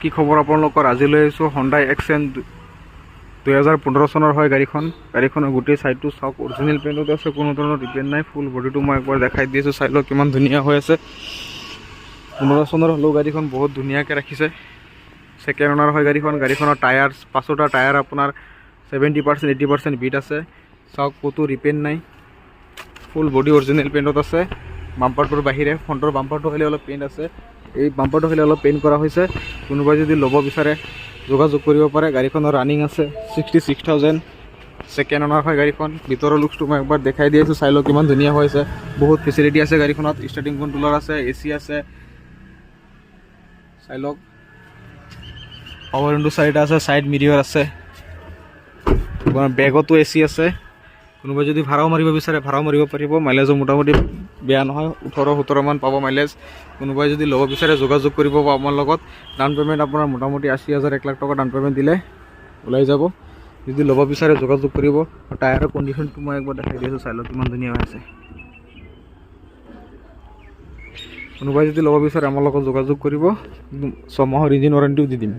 কি খবৰ আপোনালোকৰ? আজি লৈ আহিছোঁ Hyundai Accent 2015 চনৰ হয় গাড়ীখনৰ গোটেই চাইডটো চাওক, অৰিজিনেল পেইণ্টত আছে, কোনো ধৰণৰ ৰিপেয়াৰ নাই। ফুল বডিটো মই একবাৰ দেখাই দি আছোঁ, চাই লওক কিমান ধুনীয়া হৈ আছে। 15 চনৰ হ'লেও গাড়ীখন বহুত ধুনীয়াকৈ ৰাখিছে। ছেকেণ্ড অনাৰ হয় গাড়ীখনৰ টায়াৰ, পাঁচোটা টায়াৰ আপোনাৰ 70% 80% বিট আছে। চাওক ক'তো ৰিপেয়াৰ নাই, ফুল বডি অৰিজিনেল পেইণ্টত আছে। বাম্পাৰটোৰ বাহিৰে ফ্ৰণ্টৰ বাম্পাৰটো খালি অলপ পেইণ্ট আছে, এই বাম্পাৰটো খালি অলপ পেইণ্ট কৰা হৈছে। কোনোবাই যদি ল'ব বিচাৰে যোগাযোগ কৰিব পাৰে। গাড়ীখনৰ ৰানিং আছে 66,000। ছেকেণ্ড অনাৰ হয় গাড়ীখন। ভিতৰৰ লুকছটো মই একবাৰ দেখাই দি আছোঁ, চাই লওক কিমান ধুনীয়া হৈ আছে। বহুত ফেচিলিটি আছে গাড়ীখনত, ষ্টাৰ্টিং কণ্ট্ৰলাৰ আছে, AC আছে, চাই লওক। পাৱাৰ উইণ্ডো চাৰিটা আছে, ছাইড মিৰৰ আছে, বেগতো AC আছে। কোনোবাই যদি ভাড়াও মাৰিব বিচাৰে ভাড়াও মাৰিব পাৰিব। মাইলেজো মোটামুটি বেয়া নহয়, 18-17 মান পাব মাইলেজ। কোনোবাই যদি ল'ব বিচাৰে যোগাযোগ কৰিব আমাৰ লগত। ডাউন পে'মেণ্ট আপোনাৰ মোটামুটি 80,000 1 লাখ টকা ডাউন পে'মেণ্ট দিলে ওলাই যাব। যদি ল'ব বিচাৰে যোগাযোগ কৰিব। টায়াৰৰ কণ্ডিশ্যনটো মই একবাৰ দেখাই দিছোঁ, চাই লওক কিমান ধুনীয়া হৈ আছে। কোনোবাই যদি ল'ব বিচাৰে আমাৰ লগত যোগাযোগ কৰিব, 6 মাহৰ ইঞ্জিন ৱাৰেণ্টিও দি দিম।